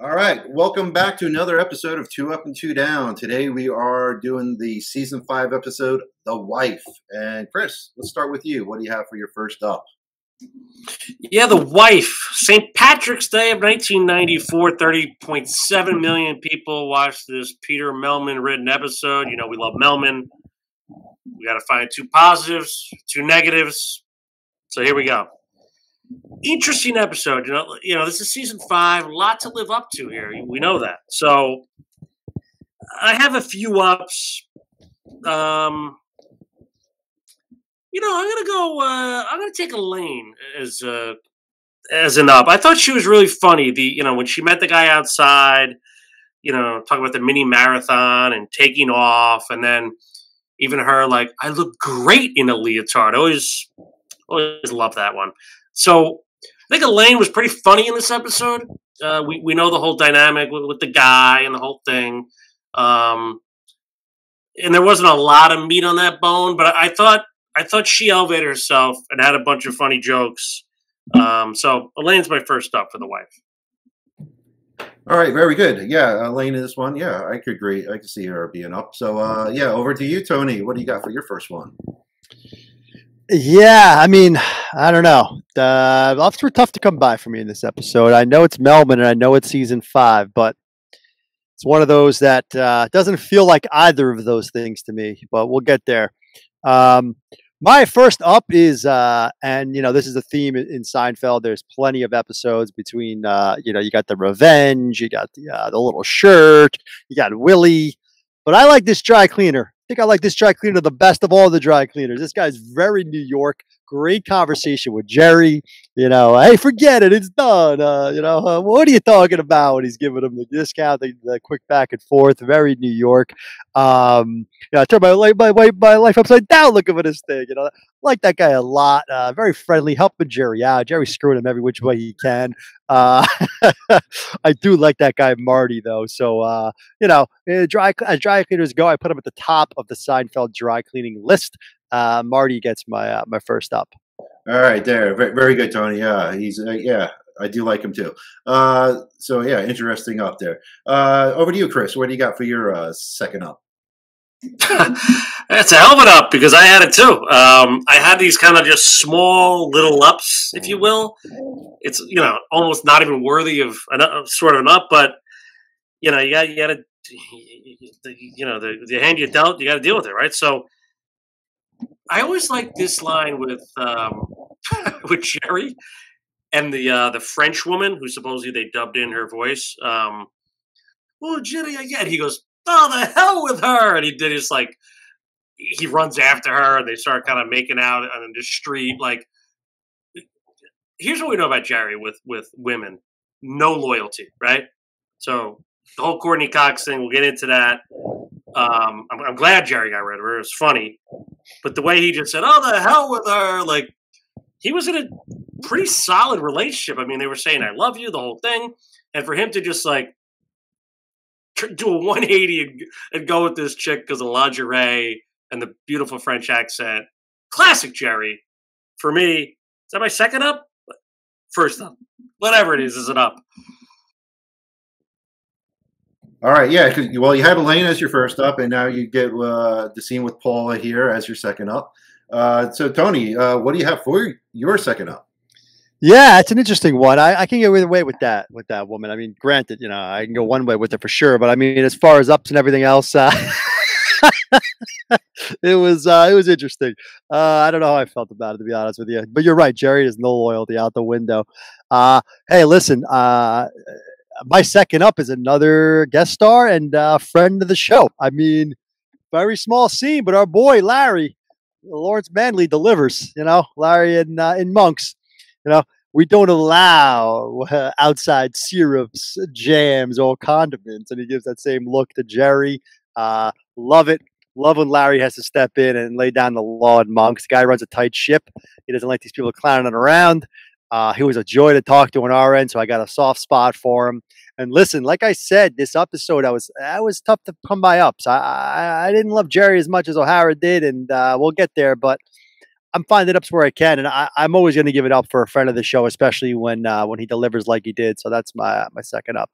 All right, welcome back to another episode of Two Up and Two Down. Today we are doing the season 5 episode, The Wife. And Chris, let's start with you. What do you have for your first up? Yeah, The Wife. St. Patrick's Day of 1994, 30.7 million people watched this Peter Melman written episode. You know, we love Melman. We got to find two positives, two negatives. So here we go. Interesting episode. You know, this is season 5. A lot to live up to here. We know that. So I have a few ups. I'm gonna go. I'm gonna take Elaine as an up. I thought she was really funny. When she met the guy outside, talking about the mini marathon and taking off, and then even her like, I look great in a leotard. Always love that one. So I think Elaine was pretty funny in this episode. We know the whole dynamic with the guy and the whole thing. And there wasn't a lot of meat on that bone, but I thought she elevated herself and had a bunch of funny jokes. So Elaine's my first up for The Wife. All right, very good. Yeah, Elaine is one. Yeah, I could agree. I could see her being up. So, over to you, Tony. What do you got for your first one? Yeah, I mean, I don't know. The ups were tough to come by for me in this episode. I know it's Melbourne and I know it's season 5, but it's one of those that doesn't feel like either of those things to me, but we'll get there. My first up is, this is a theme in Seinfeld. There's plenty of episodes between, you got the revenge, you got the little shirt, you got Willie, but I like this dry cleaner. I think I like this dry cleaner the best of all the dry cleaners. This guy's very New York. Great conversation with Jerry. Hey, forget it. It's done. What are you talking about? When he's giving him the discount, the quick back and forth. Very New York. I turned my life upside down looking for this thing. I like that guy a lot. Very friendly, helping Jerry out. Jerry screwing him every which way he can. I do like that guy Marty though. So as dry cleaners go, I put him at the top of the Seinfeld dry cleaning list. Marty gets my first up. All right, there. Very good, Tony. Yeah, he's I do like him too. Interesting up there. Over to you, Chris. What do you got for your second up? That's a hell of an up because I had it too. I had these kind of just small little ups, if you will. It's almost not even worthy of sort of an up, but you got to the hand you dealt, you got to deal with it, right? So I always like this line with with Jerry and the French woman who supposedly they dubbed in her voice. Oh, Jerry, again. He goes, "Oh, the hell with her!" And he did his he runs after her, and they start kind of making out on the street. Like, here's what we know about Jerry with women: no loyalty, right? So the whole Courtney COX thing, we'll get into that. I'm glad Jerry got rid of her. It was funny. But the way he just said, "Oh, the hell with her," like he was in a pretty solid relationship. I mean, they were saying, "I love you," the whole thing. And for him to just do a 180 and go with this chick because of lingerie and the beautiful French accent. Classic Jerry. For me, is that my second up? First up. Whatever it is an up. All right, yeah. You had Elaine as your first up, and now you get the scene with Paula here as your second up. So, Tony, what do you have for your second up? Yeah, it's an interesting one. I can get either way with that woman. I mean, granted, I can go one way with it for sure, but I mean, as far as ups and everything else, it was interesting. I don't know how I felt about it, to be honest with you. But you're right, Jerry. There's no loyalty out the window. Hey, listen. My second up is another guest star and friend of the show. I mean, very small scene, but our boy Larry, Lawrence Manley delivers. Larry in Monks. We don't allow outside syrups, jams, or condiments. And he gives that same look to Jerry. Love it. Love when Larry has to step in and lay down the law in Monks. The guy runs a tight ship. He doesn't like these people clowning around. He was a joy to talk to on our end, so I got a soft spot for him. And listen, like I said, this episode, I was tough to come by ups. I didn't love Jerry as much as O'Hara did, and we'll get there. But I'm finding ups where I can, and I'm always going to give it up for a friend of the show, especially when he delivers like he did. So that's my second up.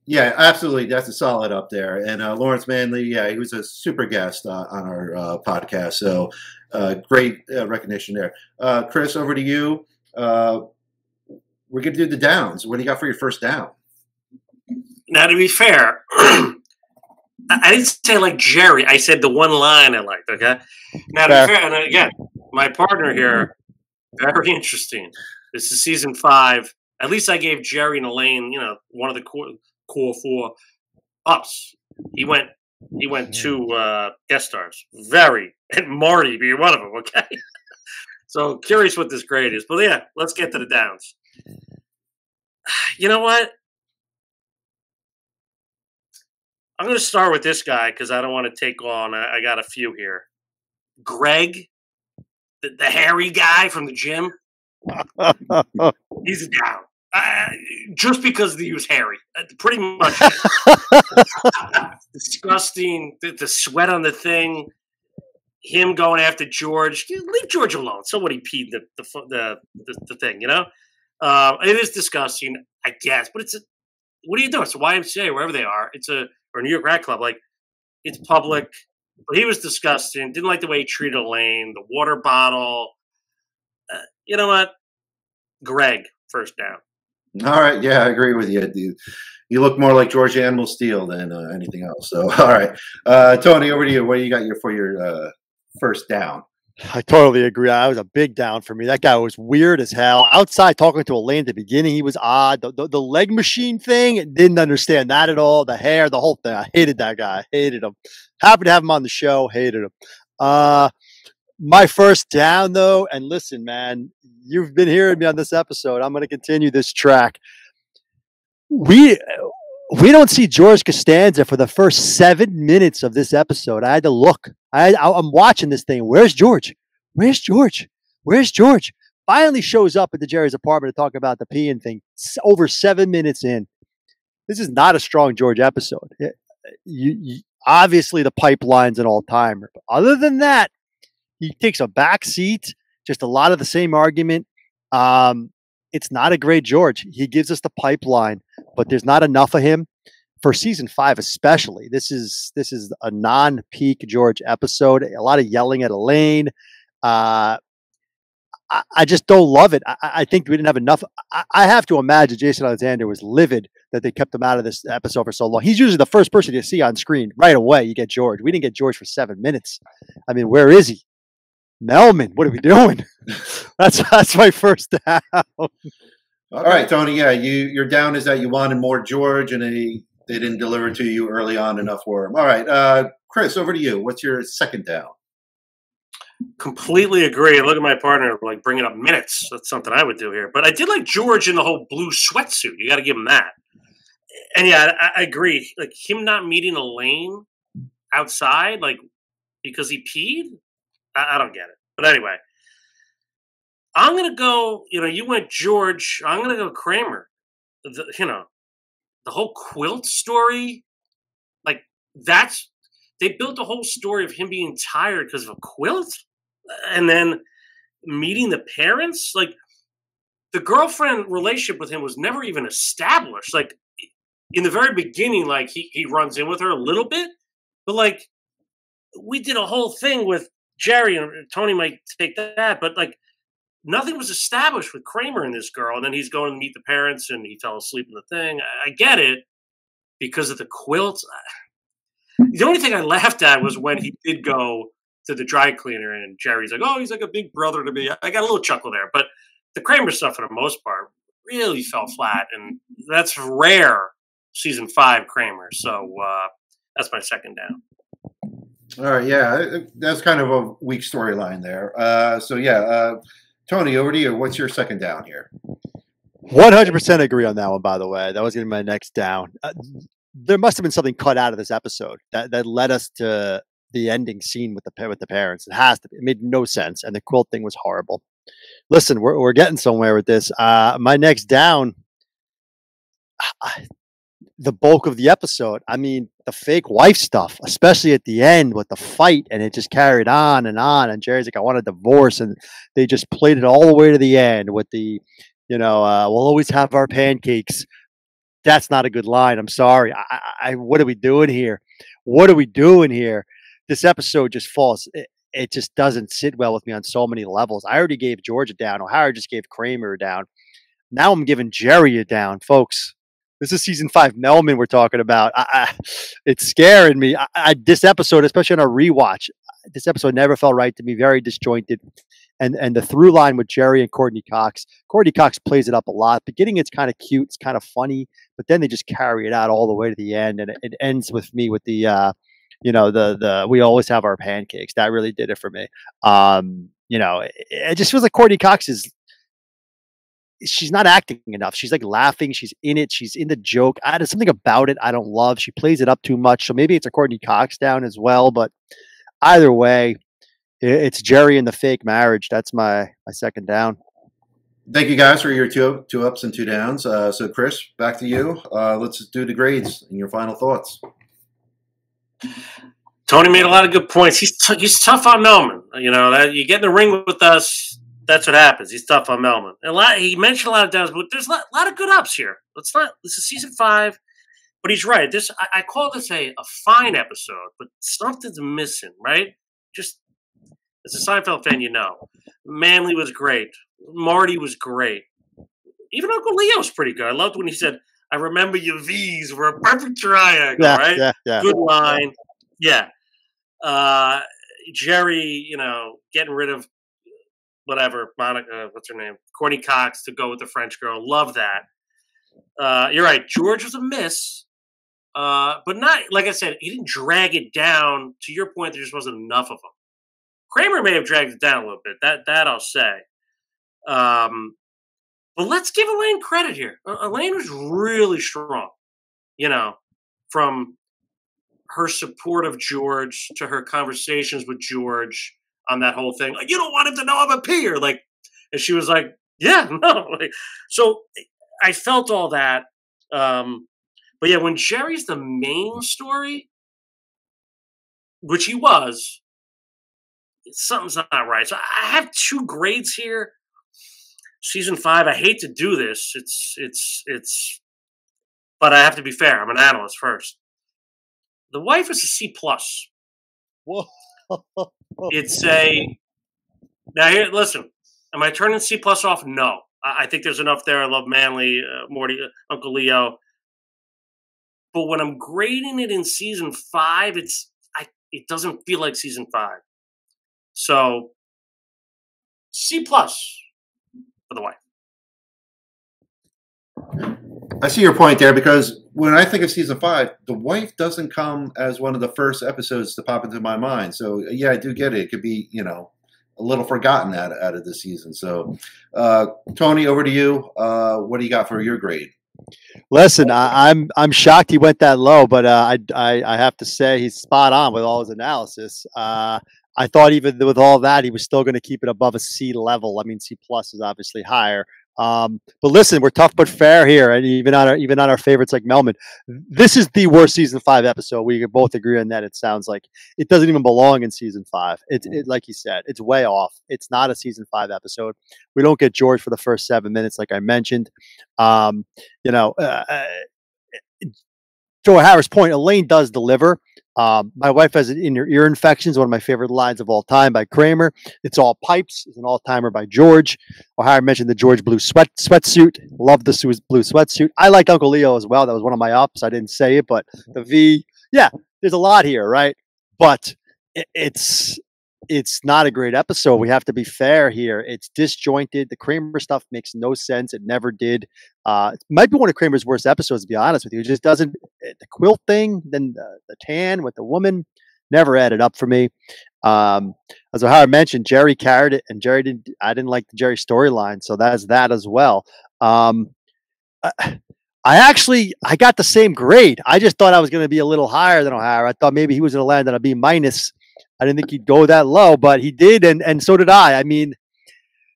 Yeah, absolutely. That's a solid up there. And Lawrence Manley, yeah, he was a super guest on our podcast. So great recognition there. Chris, over to you. We're going to do the downs. What do you got for your first down? Now, to be fair, I didn't say like Jerry. I said the one line I liked, okay? Now, to be fair, and again, my partner here, very interesting. This is season 5. At least I gave Jerry and Elaine, one of the core 4 ups. He went 2 guest stars. And Marty being one of them, okay? So curious what this grade is. But yeah, let's get to the downs. You know what? I'm going to start with this guy because I don't want to take on. I got a few here. Greg, the hairy guy from the gym. He's down. Just because he was hairy. Pretty much. Disgusting. The sweat on the thing. Him going after George. Leave George alone. Somebody peed the thing, It is disgusting, I guess. But what are you doing? It's a YMCA, wherever they are. Or New York Rat Club. Like, it's public. But he was disgusting. Didn't like the way he treated Elaine. The water bottle. You know what? Greg, first down. All right. Yeah, I agree with you. You look more like George Animal Steel than anything else. So, all right. Tony, over to you. What do you got for your first down? I totally agree. That was a big down for me. That guy was weird as hell. Outside talking to Elaine at the beginning, he was odd. The leg machine thing, didn't understand that at all. The hair, the whole thing. I hated that guy. Hated him. Happy to have him on the show. Hated him. My first down, though, and listen, man, you've been hearing me on this episode. I'm going to continue this track. We don't see George Costanza for the first 7 minutes of this episode. I had to look. I'm watching this thing. Where's George? Where's George? Where's George? Finally shows up at the Jerry's apartment to talk about the peeing thing. Over 7 minutes in. This is not a strong George episode. Obviously, the pipeline's an all-timer. But other than that, he takes a back seat. Just a lot of the same argument. It's not a great George. He gives us the pipeline, but there's not enough of him for season 5, especially. This is a non-peak George episode. A lot of yelling at Elaine. I just don't love it. I think we didn't have enough. I have to imagine Jason Alexander was livid that they kept him out of this episode for so long. He's usually the first person you see on screen right away. You get George. We didn't get George for 7 minutes. I mean, where is he? Melman, what are we doing? That's my first down. All right, Tony. Yeah, your down is that you wanted more George, and they didn't deliver to you early on enough for him. All right, Chris, over to you. What's your second down? Completely agree. Look at my partner, like bringing up minutes. That's something I would do here. But I did like George in the whole blue sweatsuit. You got to give him that. And yeah, I agree. Like him not meeting Elaine outside, like because he peed. I don't get it. But anyway, I'm going to go, you went George. I'm going to go Kramer. The whole quilt story, like they built a whole story of him being tired because of a quilt and then meeting the parents. Like the girlfriend relationship with him was never even established. Like in the very beginning, like he runs in with her a little bit, but like we did a whole thing with Jerry, and Tony might take that, but like nothing was established with Kramer and this girl. And then he's going to meet the parents and he fell asleep in the thing. I get it because of the quilt. The only thing I laughed at was when he did go to the dry cleaner and Jerry's like, oh, he's like a big brother to me. I got a little chuckle there, but the Kramer stuff for the most part really fell flat. And that's rare season 5 Kramer. So that's my second down. All right, yeah, that's kind of a weak storyline there. Tony, over to you. What's your second down here? 100% agree on that one, by the way. That was going to be my next down. There must have been something cut out of this episode that led us to the ending scene with the parents. It has to be. It made no sense, and the quilt thing was horrible. Listen, we're getting somewhere with this. My next down, the bulk of the episode. I mean, the fake wife stuff, especially at the end with the fight, and it just carried on. And Jerry's like, I want a divorce. And they just played it all the way to the end with the, we'll always have our pancakes. That's not a good line. I'm sorry. What are we doing here? What are we doing here? This episode just falls. It just doesn't sit well with me on so many levels. I already gave George a down. O'Hara just gave Kramer a down. Now I'm giving Jerry a down, folks. This is season 5 Melman we're talking about. It's scaring me. This episode, especially on a rewatch, this episode never felt right to me. Very disjointed. And the through line with Jerry and Courtney Cox. Courtney Cox plays it up a lot. Beginning, it's kind of cute. It's kind of funny. But then they just carry it out all the way to the end. And it ends with me with the, the we always have our pancakes. That really did it for me. It just feels like Courtney Cox she's not acting enough. She's like laughing. She's in it. She's in the joke. There's something about it I don't love. She plays it up too much. So maybe it's a Courtney Cox down as well. But either way, it's Jerry and the fake marriage. That's my second down. Thank you guys for your two ups and two downs. So Chris, back to you. Let's do the grades and your final thoughts. Tony made a lot of good points. He's tough on Melman. You get in the ring with us. That's what happens. He's tough on Melman. He mentioned a lot of downs, but there's a lot of good ups here. This is season 5, but he's right. I call this a fine episode, but something's missing, right? Just as a Seinfeld fan, Manley was great. Marty was great. Even Uncle Leo's pretty good. I loved when he said, "I remember your V's were a perfect triangle." Yeah, right? Yeah. Good line. Yeah. Jerry, getting rid of whatever, Monica, what's her name? Courtney Cox to go with the French girl. Love that. You're right. George was a miss. But not, like I said, he didn't drag it down. To your point, there just wasn't enough of them. Kramer may have dragged it down a little bit. That I'll say. But let's give Elaine credit here. Elaine was really strong, from her support of George to her conversations with George on that whole thing. Like, you don't want him to know I'm a peer. And she was like, yeah, no. So I felt all that. But yeah, when Jerry's the main story, which he was, something's not right. So I have 2 grades here. Season 5, I hate to do this. But I have to be fair. I'm an analyst first. The wife is a C+. Whoa. It's now here. Listen, am I turning C+ off? No, I think there's enough there. I love Manley, Morty, Uncle Leo. But when I'm grading it in season 5, it doesn't feel like season 5. So C+ for the wife. I see your point there, because when I think of season 5, the wife doesn't come as one of the first episodes to pop into my mind. So yeah, I do get it. It could be, a little forgotten out of the season. So Tony, over to you. What do you got for your grade? Listen, I'm shocked he went that low, but I have to say he's spot on with all his analysis. I thought even with all that, he was still going to keep it above a C level. I mean, C+ is obviously higher. But listen, we're tough but fair here, and even on our favorites like Melman. This is the worst season 5 episode. We can both agree on that. It sounds like it doesn't even belong in season 5. It like you said, it's way off. It's not a season 5 episode. We don't get George for the first 7 minutes, like I mentioned. To O'Hara's point, Elaine does deliver. My wife has in her ear infections, one of my favorite lines of all time by Kramer. It's all pipes is an all-timer by George. O'Hara mentioned the George blue sweatsuit. Love the blue sweatsuit. I like Uncle Leo as well. That was one of my ups. I didn't say it, but the V, yeah, there's a lot here, right? But it's not a great episode. We have to be fair here. It's disjointed. The Kramer stuff makes no sense. It never did. It might be one of Kramer's worst episodes, to be honest with you. It just doesn't. The quilt thing, then the tan with the woman, never added up for me. As O'Hara mentioned, Jerry carried it, and Jerry didn't. I didn't like the Jerry storyline, so that's that as well. I got the same grade. I just thought I was going to be a little higher than O'Hara. I thought maybe he was going to land on a B-. I didn't think he'd go that low, but he did, and so did I. I mean,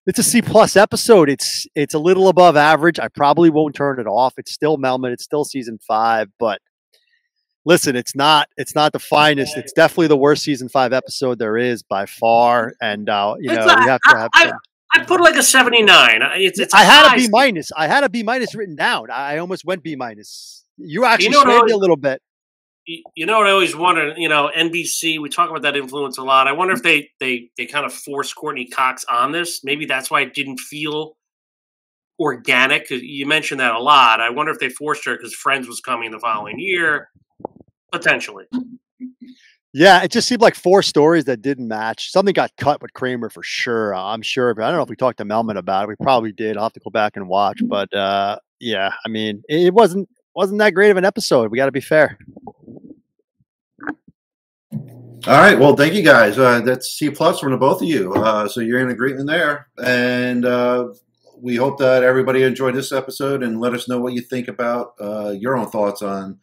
it's a C+ episode. It's a little above average. I probably won't turn it off. It's still Melman. It's still season 5, but listen, it's not the finest. It's definitely the worst season 5 episode there is by far. And we have to have. I put like a 79. It's I had a high. B minus. I had a B minus written down. I almost went B minus. You actually know what swayed me a little bit. You know what I always wonder, NBC, we talk about that influence a lot. I wonder if they kind of forced Courtney Cox on this. Maybe that's why it didn't feel organic. 'Cause you mentioned that a lot. I wonder if they forced her because Friends was coming the following year, potentially. Yeah, it just seemed like 4 stories that didn't match. Something got cut with Kramer for sure. I'm sure, but I don't know if we talked to Melman about it. We probably did. I'll have to go back and watch. But yeah, I mean, it wasn't that great of an episode. We got to be fair. All right. Well, thank you guys. That's C+ from the both of you. So you're in agreement there. And we hope that everybody enjoyed this episode and let us know what you think about your own thoughts on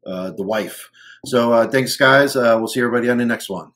The Wife. So thanks, guys. We'll see everybody on the next one.